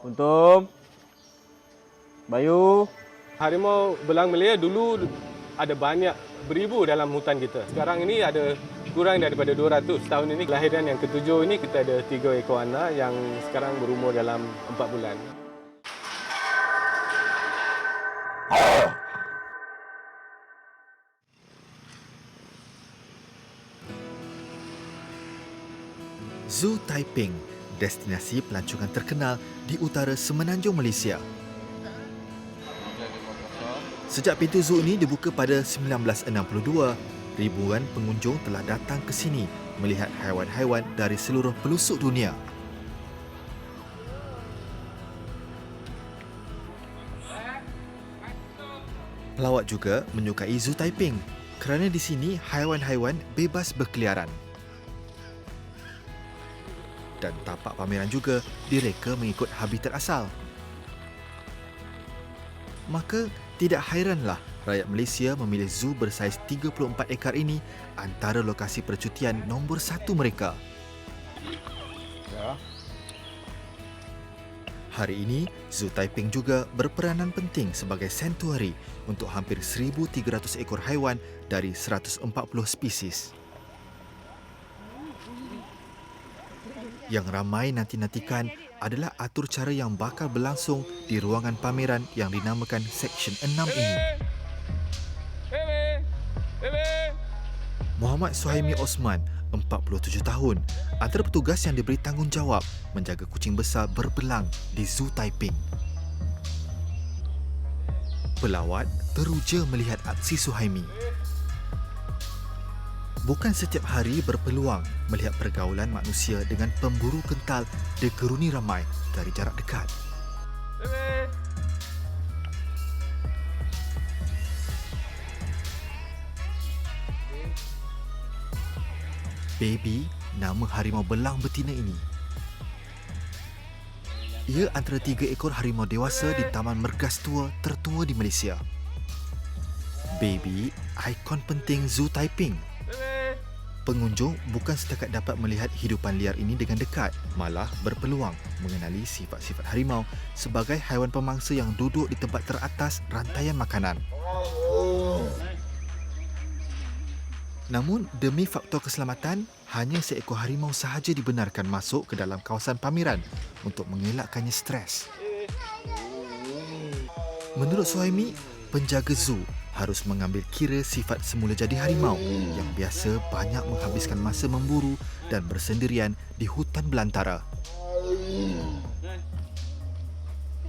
Untung, Bayu. Harimau belang Malaya dulu ada banyak beribu dalam hutan kita. Sekarang ini ada kurang daripada 200. Tahun ini kelahiran yang ketujuh ini kita ada 3 ekor anak yang sekarang berumur dalam 4 bulan. Zoo Taiping, destinasi pelancongan terkenal di utara semenanjung Malaysia. Sejak pintu zoo ini dibuka pada 1962, ribuan pengunjung telah datang ke sini melihat haiwan-haiwan dari seluruh pelosok dunia. Pelawat juga menyukai Zoo Taiping kerana di sini haiwan-haiwan bebas berkeliaran. Dan tapak pameran juga direka mengikut habitat asal. Maka tidak hairanlah rakyat Malaysia memilih zoo bersaiz 34 ekar ini antara lokasi percutian nombor 1 mereka. Hari ini, Zoo Taiping juga berperanan penting sebagai sanctuary untuk hampir 1,300 ekor haiwan dari 140 spesies. Yang ramai nanti-nantikan adalah atur cara yang bakal berlangsung di ruangan pameran yang dinamakan Seksyen 6 ini. Muhammad Suhaimi Osman, 47 tahun, antara petugas yang diberi tanggungjawab menjaga kucing besar berbelang di Zoo Taiping. Pelawat teruja melihat aksi Suhaimi. Bukan setiap hari berpeluang melihat pergaulan manusia dengan pemburu kental dikeruni ramai dari jarak dekat. Baby, nama harimau belang betina ini. Ia antara 3 ekor harimau dewasa di Taman Mergas Tua tertua di Malaysia. Baby, ikon penting Zoo Taiping. Pengunjung bukan setakat dapat melihat hidupan liar ini dengan dekat, malah berpeluang mengenali sifat-sifat harimau sebagai haiwan pemangsa yang duduk di tempat teratas rantaian makanan. Namun, demi faktor keselamatan, hanya seekor harimau sahaja dibenarkan masuk ke dalam kawasan pameran untuk mengelakkannya stres. Menurut Suhaimi, penjaga zoo harus mengambil kira sifat semula jadi harimau yang biasa banyak menghabiskan masa memburu dan bersendirian di hutan belantara.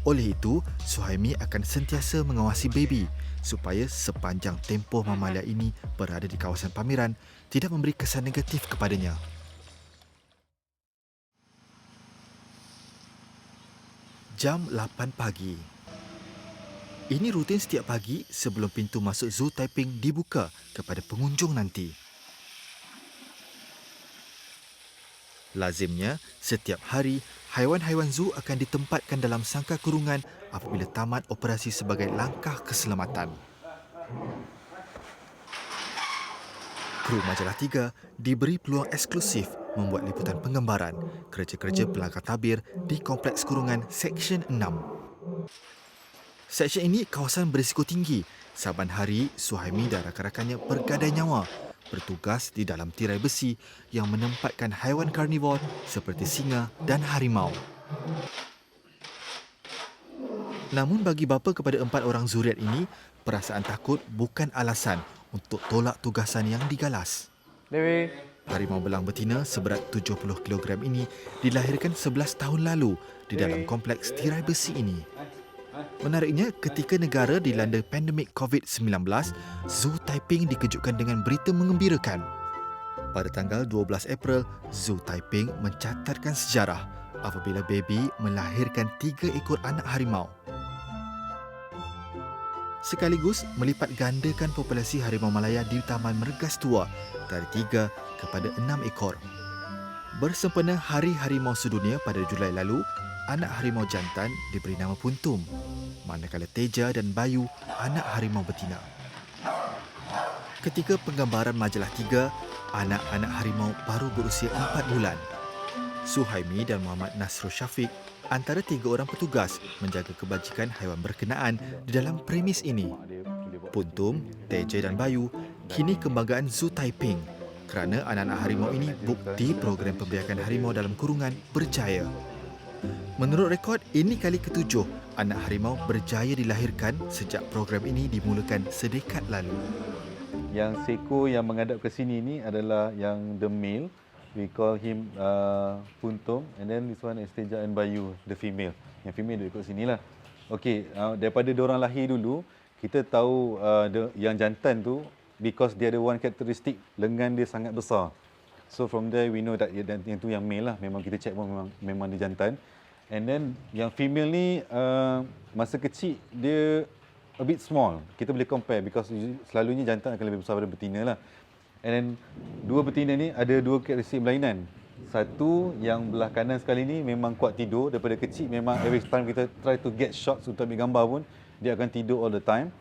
Oleh itu, Suhaimi akan sentiasa mengawasi Baby supaya sepanjang tempoh mamalia ini berada di kawasan pameran tidak memberi kesan negatif kepadanya. Jam 8 pagi. Ini rutin setiap pagi sebelum pintu masuk Zoo Taiping dibuka kepada pengunjung nanti. Lazimnya, setiap hari, haiwan-haiwan zoo akan ditempatkan dalam sangkar kurungan apabila tamat operasi sebagai langkah keselamatan. Kru Majalah 3 diberi peluang eksklusif membuat liputan penggambaran kerja-kerja pelanggar tabir di kompleks kurungan Seksyen 6. Seksyen ini kawasan berisiko tinggi. Saban hari, Suhaimi dan rakan-rakannya bergadai nyawa bertugas di dalam tirai besi yang menempatkan haiwan karnivor seperti singa dan harimau. Namun bagi bapa kepada 4 orang zuriat ini, perasaan takut bukan alasan untuk tolak tugasan yang digalas. Dewi. Harimau belang betina seberat 70 kg ini dilahirkan 11 tahun lalu di dalam kompleks tirai besi ini. Menariknya, ketika negara dilanda pandemik COVID-19, Zoo Taiping dikejutkan dengan berita mengembirakan. Pada tanggal 12 April, Zoo Taiping mencatatkan sejarah apabila Baby melahirkan 3 ekor anak harimau. Sekaligus melipat gandakan populasi harimau Malaya di Taman Mergas Tua dari 3 kepada 6 ekor. Bersempena Hari Harimau Sedunia pada Julai lalu, anak harimau jantan diberi nama Puntum, manakala Teja dan Bayu anak harimau betina. Ketika penggambaran Majalah 3, anak-anak harimau baru berusia 4 bulan. Suhaimi dan Muhammad Nasrul Syafiq antara 3 orang petugas menjaga kebajikan haiwan berkenaan di dalam premis ini. Puntum, Teja dan Bayu kini kebanggaan Zoo Taiping kerana anak-anak harimau ini bukti program pembiakan harimau dalam kurungan berjaya. Menurut rekod, ini kali ke-7 anak harimau berjaya dilahirkan sejak program ini dimulakan sedekad lalu. Yang seekor yang menghadap ke sini ni adalah yang the male. We call him Puntum, and then this one is Teja and Bayu, the female. Yang female dia ikut sinilah. Okey, daripada diorang lahir dulu, kita tahu yang jantan tu because dia ada one characteristic, lengan dia sangat besar. So from there we know that yang tu yang male lah. Memang kita check pun memang dia jantan. And then yang female ni masa kecil dia a bit small. Kita boleh compare because selalunya jantan akan lebih besar daripada betina lah. And then dua betina ni ada dua karakteristik berlainan. Satu yang belah kanan sekali ni memang kuat tidur daripada kecil, memang every time kita try to get shots untuk ambil gambar pun dia akan tidur all the time.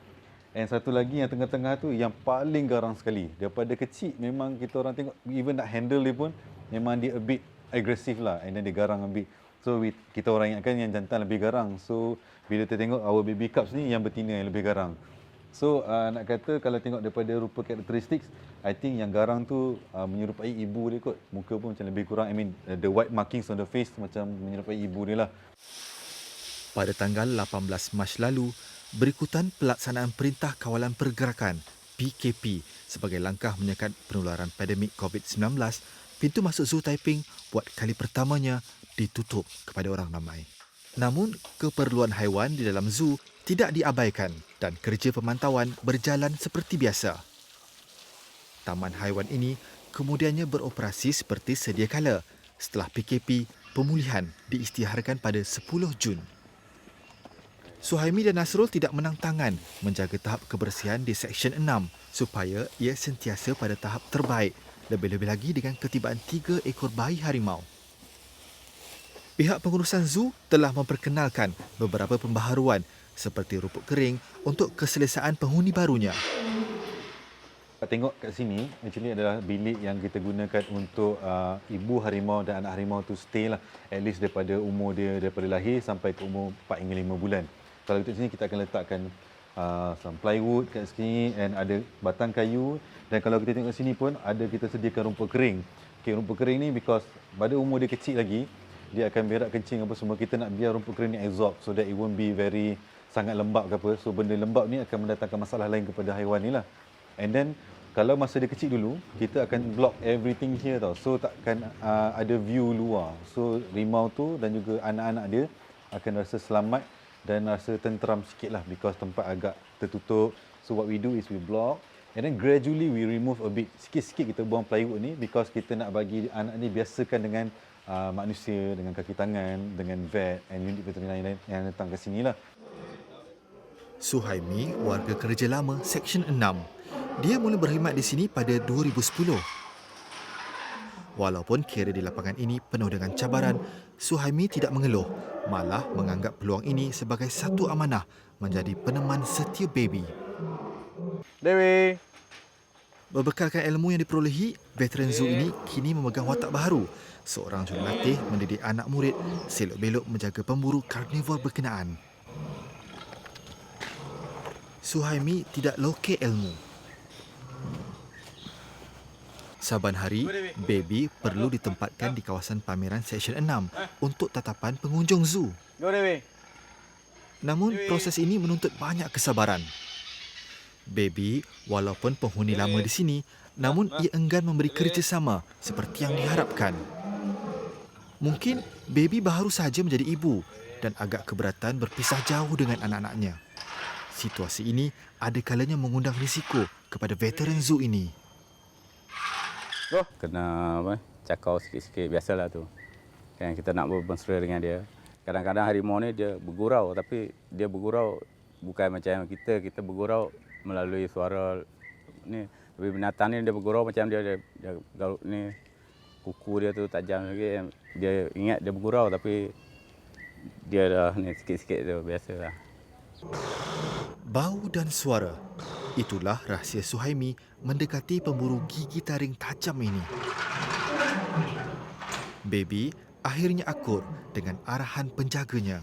And satu lagi yang tengah-tengah tu yang paling garang sekali. Daripada kecil memang kita orang tengok even nak handle dia pun memang dia a bit aggressive lah, and then dia garang a bit. So kita orang ingatkan yang jantan lebih garang. So bila kita tengok our baby cubs ni yang betina yang lebih garang. So nak kata kalau tengok daripada rupa karakteristik, I think yang garang tu menyerupai ibu dia kot. Muka pun macam lebih kurang, I mean the white markings on the face macam menyerupai ibu dia lah. Pada tanggal 18 Mac lalu, berikutan pelaksanaan Perintah Kawalan Pergerakan PKP sebagai langkah menyekat penularan pandemik COVID-19, pintu masuk Zoo Taiping buat kali pertamanya ditutup kepada orang ramai. Namun, keperluan haiwan di dalam zoo tidak diabaikan dan kerja pemantauan berjalan seperti biasa. Taman haiwan ini kemudiannya beroperasi seperti sedia kala setelah PKP pemulihan diisytiharkan pada 10 Jun. Suhaimi dan Nasrul tidak menang tangan menjaga tahap kebersihan di Seksyen 6 supaya ia sentiasa pada tahap terbaik, lebih-lebih lagi dengan ketibaan 3 ekor bayi harimau. Pihak pengurusan zoo telah memperkenalkan beberapa pembaharuan seperti rumput kering untuk keselesaan penghuni barunya. Tengok kat sini, actually adalah bilik yang kita gunakan untuk ibu harimau dan anak harimau tu stay lah. At least daripada umur dia, daripada lahir sampai ke umur 4 hingga 5 bulan. Kalau kita sini, kita akan letakkan some plywood kat sini and ada batang kayu. Dan kalau kita tengok sini pun, ada kita sediakan rumput kering. Okay, rumput kering ni because pada umur dia kecil lagi, dia akan berak kencing apa semua. Kita nak biar rumput kering ni absorb so that it won't be very sangat lembab ke apa. So benda lembab ni akan mendatangkan masalah lain kepada haiwan ni lah. And then kalau masa dia kecil dulu, kita akan block everything here tau. So takkan ada view luar. So rimau tu dan juga anak-anak dia akan rasa selamat dan rasa tenteram sikit lah because tempat agak tertutup. So what we do is we block and then gradually we remove a bit. Sikit-sikit kita buang plywood ni because kita nak bagi anak ni biasakan dengan manusia, dengan kaki tangan, dengan vet and unit veteriner yang datang ke sini lah. Suhaimi, warga kerja lama Seksyen 6. Dia mula berkhidmat di sini pada 2010. Walaupun kira di lapangan ini penuh dengan cabaran, Suhaimi tidak mengeluh, malah menganggap peluang ini sebagai satu amanah menjadi peneman setia baby. Dewi! Berbekalkan ilmu yang diperolehi, veteran zoo ini kini memegang watak baharu. Seorang jurulatih mendidik anak murid selok-belok menjaga pemburu karnivor berkenaan. Suhaimi tidak lokek ilmu. Saban hari, baby perlu ditempatkan di kawasan pameran Seksyen 6 untuk tatapan pengunjung zoo. Namun, proses ini menuntut banyak kesabaran. Baby, walaupun penghuni lama di sini, namun ia enggan memberi kerjasama seperti yang diharapkan. Mungkin baby baru saja menjadi ibu dan agak keberatan berpisah jauh dengan anak-anaknya. Situasi ini ada kalanya mengundang risiko kepada veteran zoo ini. Kena cakau sikit-sikit, biasalah tu. Kan kita nak bermesra dengan dia. Kadang-kadang harimau ni dia bergurau, tapi dia bergurau bukan macam kita bergurau melalui suara ni. Tapi binatang ni dia bergurau macam dia garuk ni, kuku dia tu tajam lagi. Dia ingat dia bergurau tapi dia dah ni sikit-sikit tu, biasalah. Bau dan suara. Itulah rahsia Suhaimi mendekati pemburu gigi taring tajam ini. Baby akhirnya akur dengan arahan penjaganya.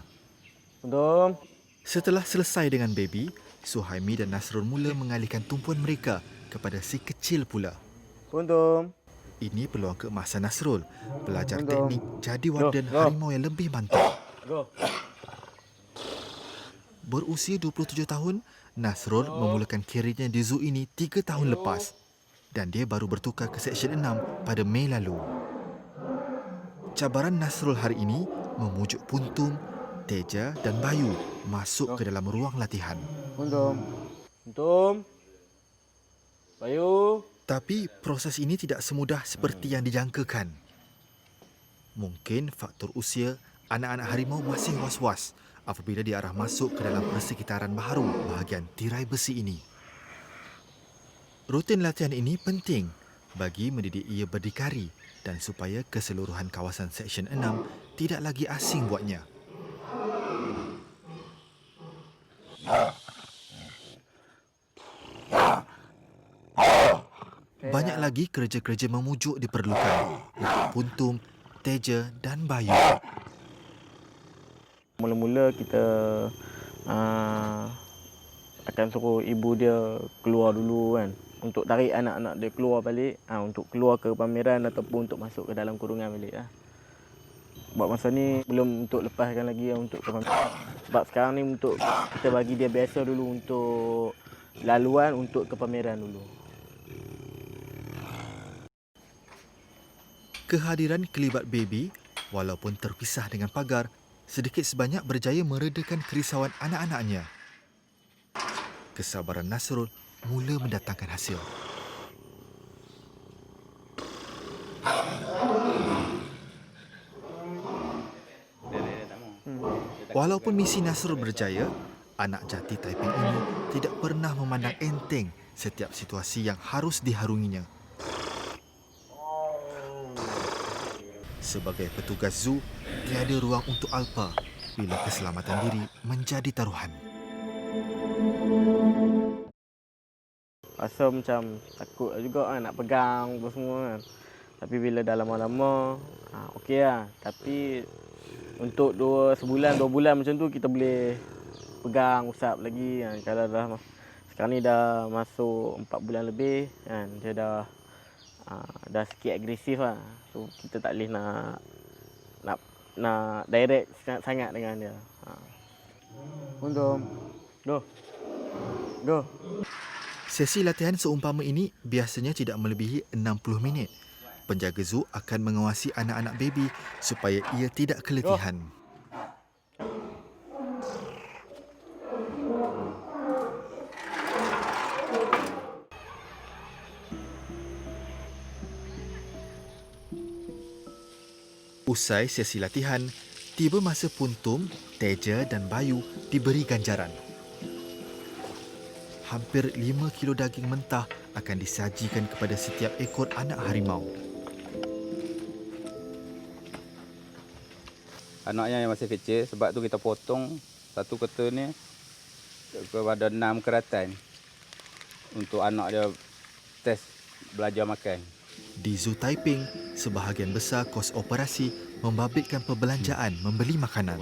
Puntum. Setelah selesai dengan baby, Suhaimi dan Nasrul mula mengalihkan tumpuan mereka kepada si kecil pula. Puntum. Ini peluang keemasan Nasrul, belajar Puntum. teknik jadi warden Go. harimau yang lebih mantap. Go. Berusia 27 tahun, Nasrul memulakan kerjanya di zoo ini 3 tahun lepas dan dia baru bertukar ke Seksyen 6 pada Mei lalu. Cabaran Nasrul hari ini memujuk Puntum, Teja dan Bayu masuk ke dalam ruang latihan. Puntum. Puntum. Bayu. Tapi proses ini tidak semudah seperti yang dijangkakan. Mungkin faktor usia, anak-anak harimau masih was-was apabila diarah masuk ke dalam persekitaran baharu bahagian tirai besi ini. Rutin latihan ini penting bagi mendidik ia berdikari dan supaya keseluruhan kawasan Seksyen 6 tidak lagi asing buatnya. Banyak lagi kerja-kerja memujuk diperlukan untuk Puntum, Teja dan Bayu. Mula-mula kita akan suruh ibu dia keluar dulu kan. Untuk tarik anak-anak dia keluar balik. Untuk keluar ke pameran ataupun untuk masuk ke dalam kurungan balik. Buat masa ni belum untuk lepaskan lagi untuk ke pameran. Sebab sekarang ni untuk kita bagi dia biasa dulu untuk laluan untuk ke pameran dulu. Kehadiran kelibat baby, walaupun terpisah dengan pagar, sedikit sebanyak berjaya meredakan kerisauan anak-anaknya. Kesabaran Nasrul mula mendatangkan hasil. Walaupun misi Nasrul berjaya, anak jati Taiping ini tidak pernah memandang enteng setiap situasi yang harus diharunginya. Sebagai petugas zoo, tiada ruang untuk alpa bila keselamatan diri menjadi taruhan. Rasa macam takut juga nak pegang apa semua kan. Tapi bila dah lama-lama, okey lah. Tapi untuk sebulan, 2 bulan macam tu kita boleh pegang, usap lagi kan. Kalau dah sekarang ni dah masuk 4 bulan lebih kan, dia dah sikit agresif lah. So kita tak boleh nak direct sangat dengan dia. Puntum. Go. Sesi latihan seumpama ini biasanya tidak melebihi 60 minit. Penjaga zoo akan mengawasi anak-anak baby supaya ia tidak keletihan. Usai sesi latihan, tiba masa Puntum, Teja dan Bayu diberi ganjaran. Hampir 5 kilo daging mentah akan disajikan kepada setiap ekor anak harimau. Anaknya yang masih kecil, sebab tu kita potong satu keta ni kepada 6 keratan untuk anak dia test belajar makan. Di Zoo Taiping, sebahagian besar kos operasi membabitkan perbelanjaan membeli makanan.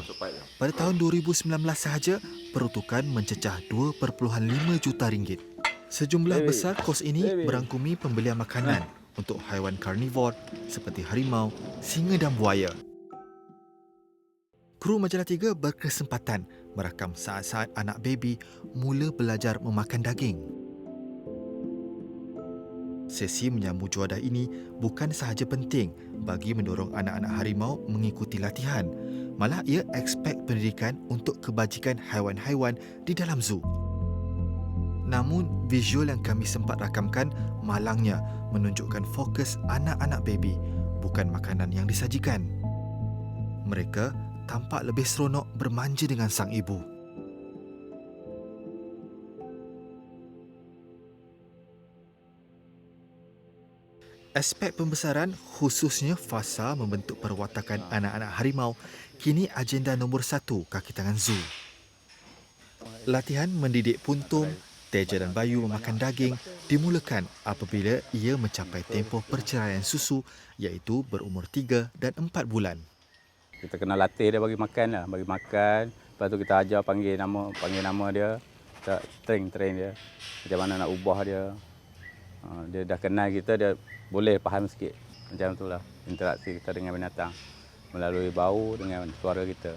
Pada tahun 2019 sahaja, peruntukan mencecah 2.5 juta ringgit. Sejumlah besar kos ini merangkumi pembelian makanan untuk haiwan karnivor seperti harimau, singa dan buaya. Kru Majalah 3 berkesempatan merakam saat-saat anak baby mula belajar memakan daging. Sesi menyambut juadah ini bukan sahaja penting bagi mendorong anak-anak harimau mengikuti latihan, malah ia aspek pendidikan untuk kebajikan haiwan-haiwan di dalam zoo. Namun, visual yang kami sempat rakamkan malangnya menunjukkan fokus anak-anak baby, bukan makanan yang disajikan. Mereka tampak lebih seronok bermanja dengan sang ibu. Aspek pembesaran, khususnya fasa membentuk perwatakan anak-anak harimau, kini agenda nombor 1 kaki tangan zoo. Latihan mendidik Puntum, Teja dan Bayu memakan daging dimulakan apabila ia mencapai tempoh perceraian susu iaitu berumur 3 dan 4 bulan. Kita kena latih dia bagi makan lah, bagi makan. Lepas tu kita ajar panggil nama dia. Kita train dia. Macam mana nak ubah dia. Dia dah kenal kita, dia boleh faham sikit. Macam itulah interaksi kita dengan binatang. Melalui bau dengan suara kita.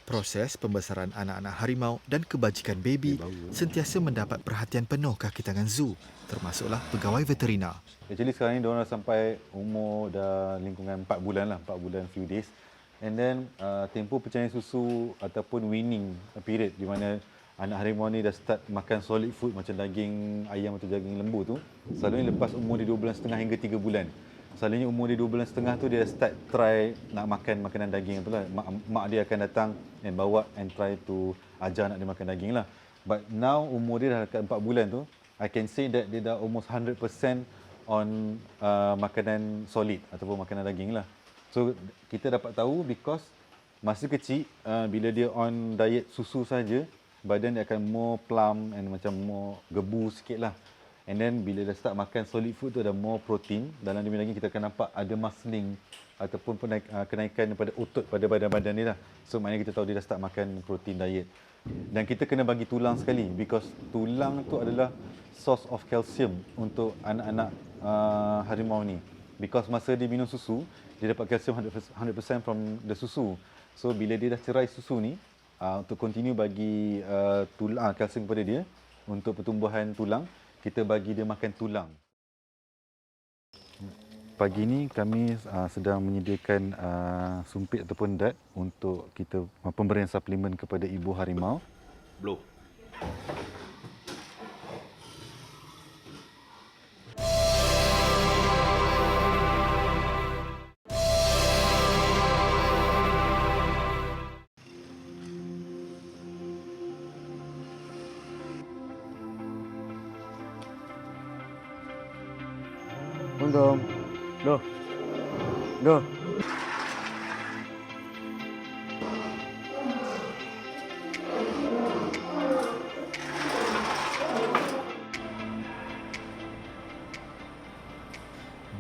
Proses pembesaran anak-anak harimau dan kebajikan baby sentiasa mendapat perhatian penuh kaki tangan zoo, termasuklah pegawai veterina. Actually sekarang ni diorang dah sampai umur dah lingkungan 4 bulan lah, 4 bulan few days. And then tempoh pencarian susu ataupun weaning period di mana anak harimau ni dah start makan solid food macam daging ayam atau daging lembu tu. Selalunya lepas umur dia 2 bulan setengah hingga 3 bulan. Selalunya umur dia 2 bulan setengah tu dia dah start try nak makan makanan daging tu lah. Mak dia akan datang and bawa and try to ajar anak dia makan daging lah. But now umur dia dah dekat 4 bulan tu, I can say that dia dah almost 100% on makanan solid ataupun makanan daging lah. So kita dapat tahu because masa kecil bila dia on diet susu saja, badan dia akan more plump and macam more gebu sikit lah. And then bila dah start makan solid food tu ada more protein. Dalam daging kita akan nampak ada muscling ataupun kenaikan daripada otot pada badan-badan dia lah. So maknanya kita tahu dia dah start makan protein diet. Dan kita kena bagi tulang sekali because tulang tu adalah source of calcium untuk anak-anak harimau ni. Because masa dia minum susu, dia dapat calcium 100% from the susu. So bila dia dah cerai susu ni, untuk continue bagi kalsium kepada dia untuk pertumbuhan tulang, kita bagi dia makan tulang. Pagi ni kami sedang menyediakan sumpit ataupun dat untuk kita pemberian suplemen kepada ibu harimau. Blow. Untung. Go. Go.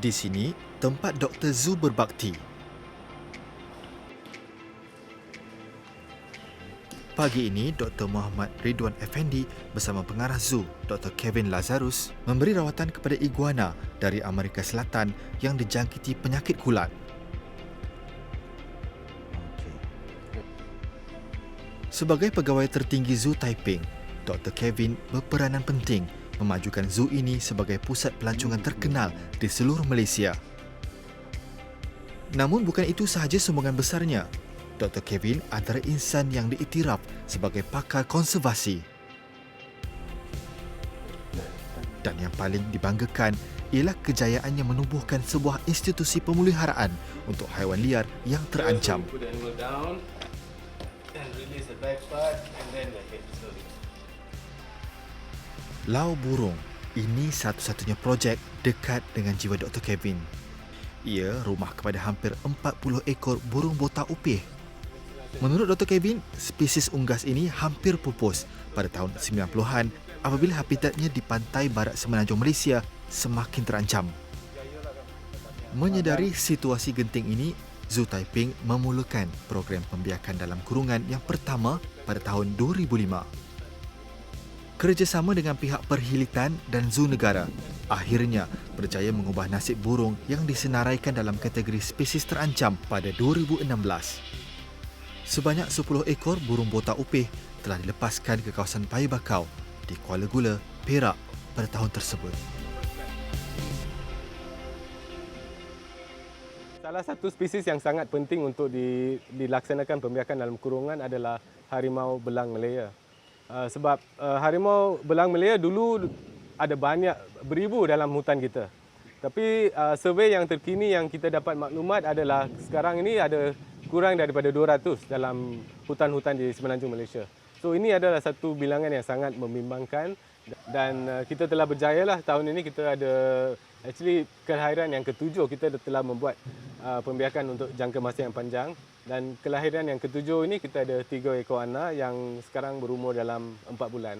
Di sini, tempat Dr. Zoo berbakti. Pagi ini, Dr. Muhammad Ridwan Effendi bersama pengarah zoo, Dr. Kevin Lazarus, memberi rawatan kepada iguana dari Amerika Selatan yang dijangkiti penyakit kulat. Sebagai pegawai tertinggi Zoo Taiping, Dr. Kevin berperanan penting memajukan zoo ini sebagai pusat pelancongan terkenal di seluruh Malaysia. Namun bukan itu sahaja sumbangan besarnya. Dr. Kevin antara insan yang diiktiraf sebagai pakar konservasi. Dan yang paling dibanggakan ialah kejayaannya menubuhkan sebuah institusi pemeliharaan untuk haiwan liar yang terancam. Lau Burung, ini satu-satunya projek dekat dengan jiwa Dr. Kevin. Ia rumah kepada hampir 40 ekor burung botak upih. Menurut Dr. Kevin, spesies unggas ini hampir pupus pada tahun 90-an apabila habitatnya di pantai barat semenanjung Malaysia semakin terancam. Menyedari situasi genting ini, Zoo Taiping memulakan program pembiakan dalam kurungan yang pertama pada tahun 2005. Kerjasama dengan pihak perhilitan dan zoo negara akhirnya berjaya mengubah nasib burung yang disenaraikan dalam kategori spesies terancam pada 2016. Sebanyak 10 ekor burung botak upih telah dilepaskan ke kawasan Payu Bakau di Kuala Gula, Perak pada tahun tersebut. Salah satu spesies yang sangat penting untuk dilaksanakan pembiakan dalam kurungan adalah harimau belang Malaya. Sebab harimau belang Malaya dulu ada banyak, beribu dalam hutan kita. Tapi survey yang terkini yang kita dapat maklumat adalah sekarang ini ada kurang daripada 200 dalam hutan-hutan di semenanjung Malaysia. So ini adalah satu bilangan yang sangat membimbangkan dan kita telah berjaya lah tahun ini. Kita ada actually kelahiran yang ketujuh. Kita telah membuat pembiakan untuk jangka masa yang panjang dan kelahiran yang ketujuh ini kita ada 3 ekor anak yang sekarang berumur dalam 4 bulan.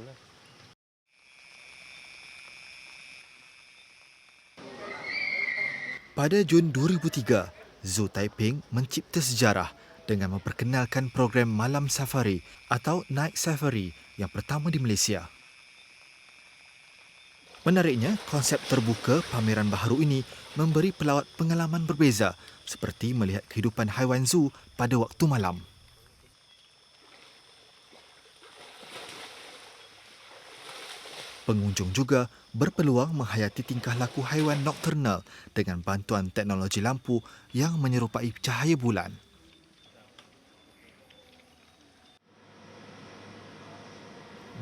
Pada Jun 2003, Zoo Taiping mencipta sejarah dengan memperkenalkan program Malam Safari atau Night Safari yang pertama di Malaysia. Menariknya, konsep terbuka pameran baharu ini memberi pelawat pengalaman berbeza seperti melihat kehidupan haiwan zoo pada waktu malam. Pengunjung juga berpeluang menghayati tingkah laku haiwan nokturnal dengan bantuan teknologi lampu yang menyerupai cahaya bulan.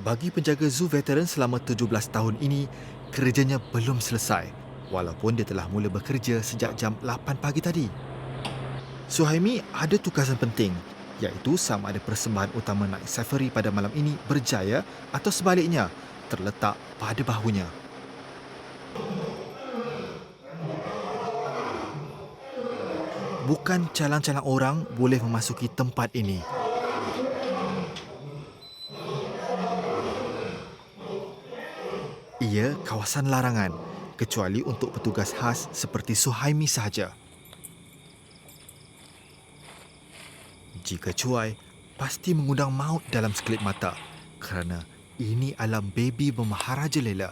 Bagi penjaga zoo veteran selama 17 tahun ini, kerjanya belum selesai walaupun dia telah mula bekerja sejak jam 8 pagi tadi. Suhaimi ada tugasan penting, iaitu sama ada persembahan utama Night Safari pada malam ini berjaya atau sebaliknya, terletak pada bahunya. Bukan calang-calang orang boleh memasuki tempat ini. Ia kawasan larangan, kecuali untuk petugas khas seperti Suhaimi sahaja. Jika cuai, pasti mengundang maut dalam sekelip mata kerana ini alam baby bermaharaja lela.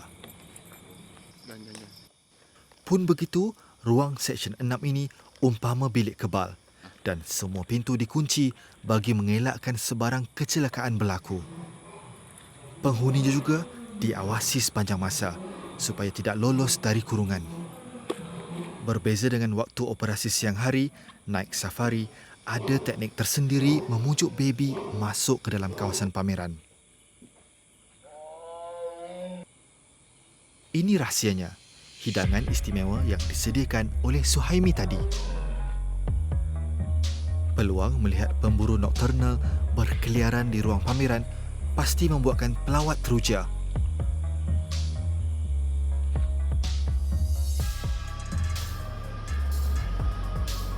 Pun begitu, ruang Seksyen 6 ini umpama bilik kebal dan semua pintu dikunci bagi mengelakkan sebarang kecelakaan berlaku. Penghuninya juga diawasi sepanjang masa supaya tidak lolos dari kurungan. Berbeza dengan waktu operasi siang hari, Night Safari ada teknik tersendiri memujuk baby masuk ke dalam kawasan pameran. Ini rahsianya, hidangan istimewa yang disediakan oleh Suhaimi tadi. Peluang melihat pemburu nokturnal berkeliaran di ruang pameran pasti membuatkan pelawat teruja.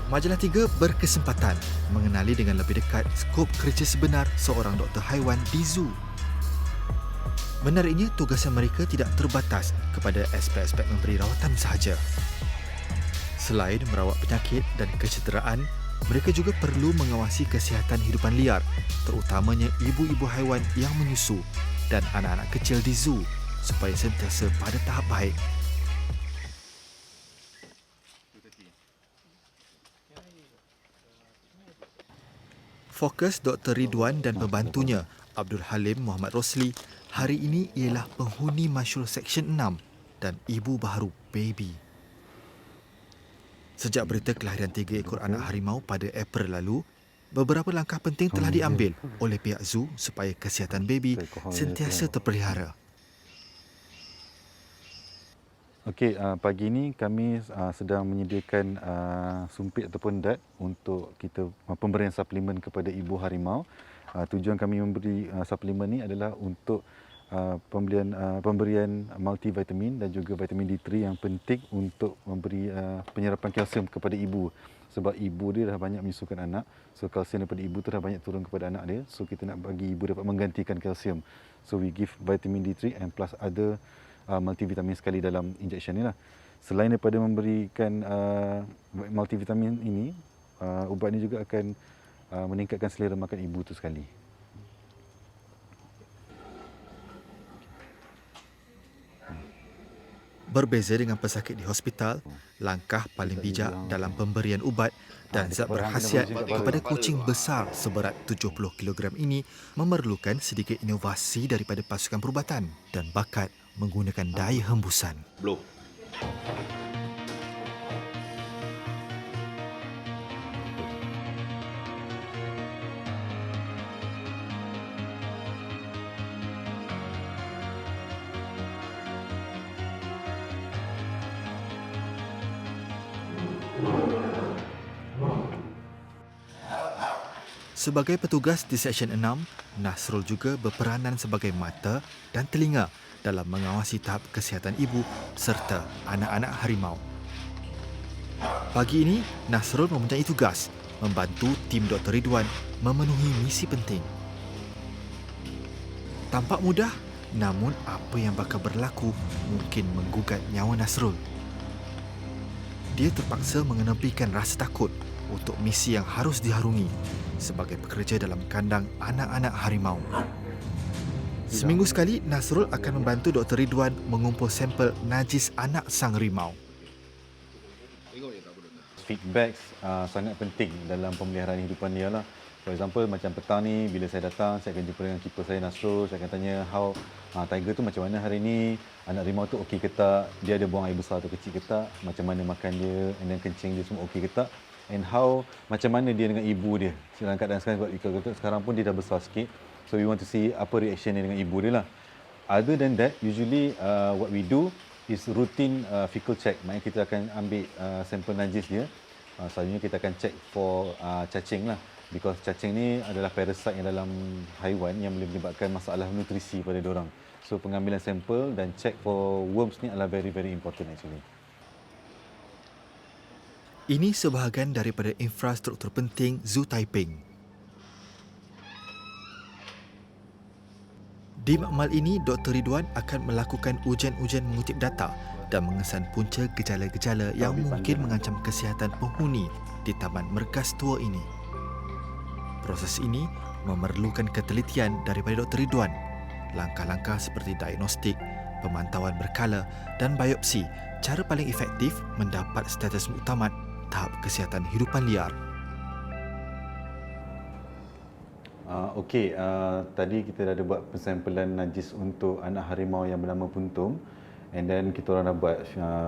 Majalah 3 berkesempatan mengenali dengan lebih dekat skop kerja sebenar seorang doktor haiwan di zoo. Menariknya, tugasan mereka tidak terbatas kepada aspek-aspek memberi rawatan sahaja. Selain merawat penyakit dan kecederaan, mereka juga perlu mengawasi kesihatan hidupan liar, terutamanya ibu-ibu haiwan yang menyusu dan anak-anak kecil di zoo supaya sentiasa pada tahap baik. Fokus Dr. Ridwan dan pembantunya, Abdul Halim Muhammad Rosli, hari ini ialah penghuni masyhur Seksyen 6 dan ibu baharu baby. Sejak berita kelahiran 3 ekor anak harimau pada April lalu, beberapa langkah penting telah diambil oleh pihak zoo supaya kesihatan baby sentiasa terpelihara. Okey, pagi ini kami sedang menyediakan sumpit ataupun dat untuk kita pemberian suplemen kepada ibu harimau. Tujuan kami memberi suplemen ni adalah untuk pemberian multivitamin dan juga vitamin D3 yang penting untuk memberi penyerapan kalsium kepada ibu. Sebab ibu dia dah banyak menyusukan anak, so kalsium daripada ibu tu dah banyak turun kepada anak dia. So kita nak bagi ibu dapat menggantikan kalsium. So we give vitamin D3 and plus other multivitamin sekali dalam injection ni lah. Selain daripada memberikan multivitamin ini, ubat ni juga akan meningkatkan selera makan ibu tu sekali. Berbeza dengan pesakit di hospital, langkah paling bijak dalam pemberian ubat dan zat berkhasiat kepada kucing besar seberat 70 kg ini memerlukan sedikit inovasi daripada pasukan perubatan dan bakat menggunakan daya hembusan. Blow. Sebagai petugas di Seksyen 6, Nasrul juga berperanan sebagai mata dan telinga dalam mengawasi tahap kesihatan ibu serta anak-anak harimau. Pagi ini, Nasrul mempunyai tugas membantu tim Dr. Ridwan memenuhi misi penting. Tampak mudah, namun apa yang bakal berlaku mungkin menggugat nyawa Nasrul. dia terpaksa mengenepikan rasa takut untuk misi yang harus diharungi sebagai pekerja dalam kandang anak-anak harimau. Seminggu sekali, Nasrul akan membantu Dr. Ridwan mengumpul sampel najis anak sang rimau. Feedback sangat penting dalam pemeliharaan hidupan dia lah. For example, macam petang ni, bila saya datang, saya akan jumpa dengan keeper saya Nasrul. Saya akan tanya, how tiger tu macam mana hari ni? Anak rimau tu okey ke tak? Dia ada buang air besar atau kecil ke tak? Macam mana makan dia? And then kencing dia semua okey ke tak? And how, macam mana dia dengan ibu dia? Dalam keadaan sekarang pun dia dah besar sikit. So we want to see apa reaction dia dengan ibu dia lah. Other than that, usually what we do is routine fecal check. Maksudnya kita akan ambil sampel najis dia. Selalunya kita akan check for cacing lah. Because cacing ni adalah parasite yang dalam haiwan yang boleh menyebabkan masalah nutrisi pada diorang. So pengambilan sampel dan check for worms ni adalah very important actually. Ini sebahagian daripada infrastruktur penting Zoo Taiping. Di makmal ini, Dr. Ridwan akan melakukan ujian-ujian mengutip data dan mengesan punca gejala-gejala yang mungkin mengancam kesihatan penghuni di Taman Mergas Tua ini. Proses ini memerlukan ketelitian daripada Dr. Ridwan. Langkah-langkah seperti diagnostik, pemantauan berkala dan biopsi cara paling efektif mendapat status muktamad tahap kesihatan hidupan liar. Tadi kita dah ada buat pensampelan najis untuk anak harimau yang bernama Puntum. And then kita orang dah buat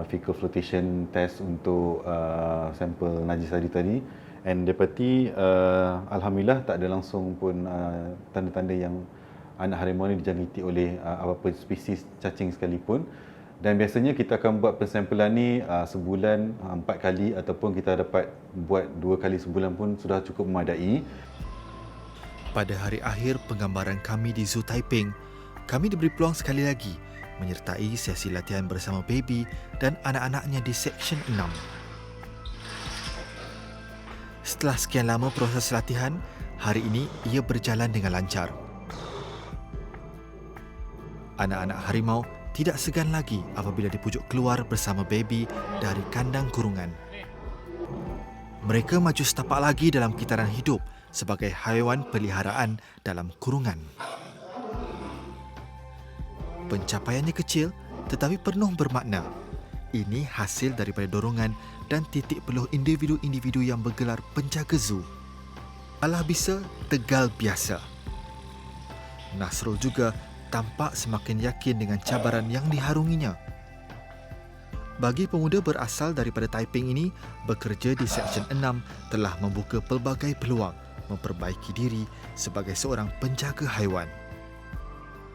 fecal flotation test untuk sampel najis tadi. And dapati alhamdulillah tak ada langsung pun tanda-tanda yang anak harimau ni dijangkiti oleh apa-apa spesies cacing sekalipun. Dan biasanya kita akan buat pensampelan ni sebulan 4 kali ataupun kita dapat buat 2 kali sebulan pun sudah cukup memadai. Pada hari akhir penggambaran kami di Zoo Taiping, kami diberi peluang sekali lagi menyertai sesi latihan bersama baby dan anak-anaknya di Seksyen 6. Setelah sekian lama proses latihan, hari ini ia berjalan dengan lancar. Anak-anak harimau tidak segan lagi apabila dipujuk keluar bersama baby dari kandang kurungan. Mereka maju setapak lagi dalam kitaran hidup sebagai haiwan peliharaan dalam kurungan. Pencapaiannya kecil tetapi penuh bermakna. Ini hasil daripada dorongan dan titik peluh individu-individu yang bergelar penjaga zoo. Alah bisa tegal biasa. Nasrul juga tampak semakin yakin dengan cabaran yang diharunginya. Bagi pemuda berasal daripada Taiping ini, bekerja di Seksyen 6 telah membuka pelbagai peluang memperbaiki diri sebagai seorang penjaga haiwan.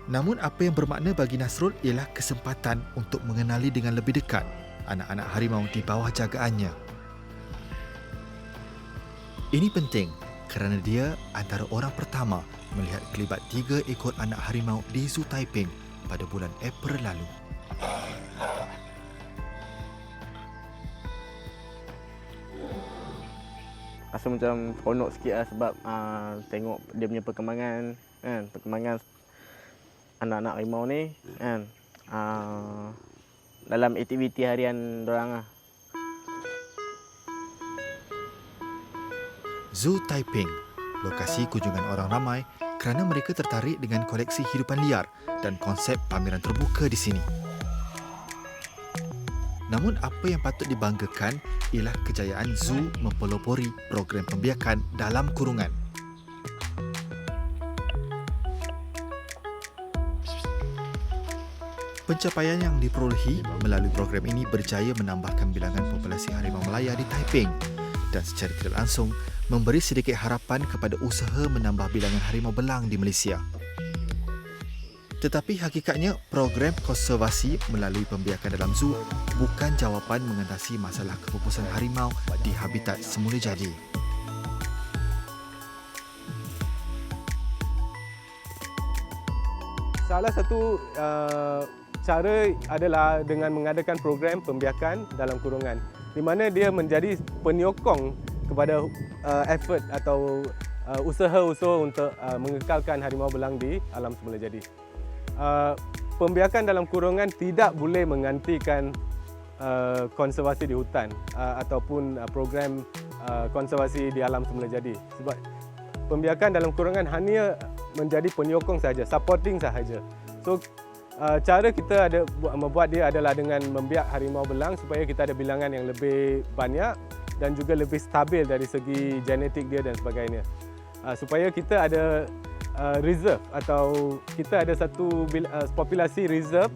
Namun apa yang bermakna bagi Nasrul ialah kesempatan untuk mengenali dengan lebih dekat anak-anak harimau di bawah jagaannya. Ini penting kerana dia antara orang pertama melihat kelibat 3 ekor anak harimau di Zoo Taiping pada bulan April lalu. Rasa macam seronok sikit lah sebab tengok dia punya perkembangan kan, perkembangan anak-anak harimau ni kan, dalam aktiviti harian dorang lah. Zoo Taiping, lokasi kunjungan orang ramai kerana mereka tertarik dengan koleksi hidupan liar dan konsep pameran terbuka di sini. Namun apa yang patut dibanggakan ialah kejayaan zoo mempelopori program pembiakan dalam kurungan. Pencapaian yang diperolehi melalui program ini berjaya menambahkan bilangan populasi harimau Melaya di Taiping dan secara tidak langsung memberi sedikit harapan kepada usaha menambah bilangan harimau belang di Malaysia. Tetapi hakikatnya program konservasi melalui pembiakan dalam zoo bukan jawapan mengatasi masalah kepupusan harimau di habitat semula jadi. Salah satu cara adalah dengan mengadakan program pembiakan dalam kurungan, di mana dia menjadi penyokong kepada effort atau usaha-usaha untuk mengekalkan harimau belang di alam semula jadi. Pembiakan dalam kurungan tidak boleh menggantikan konservasi di hutan ataupun program konservasi di alam semula jadi. Sebab pembiakan dalam kurungan hanya menjadi penyokong saja, supporting sahaja. So cara kita membuat dia adalah dengan membiak harimau belang supaya kita ada bilangan yang lebih banyak dan juga lebih stabil dari segi genetik dia dan sebagainya. Supaya kita ada reserve atau kita ada satu populasi reserve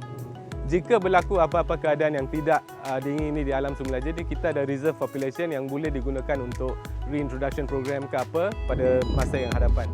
jika berlaku apa-apa keadaan yang tidak diingini di alam semula. Jadi kita ada reserve population yang boleh digunakan untuk reintroduction program ke apa pada masa yang hadapan.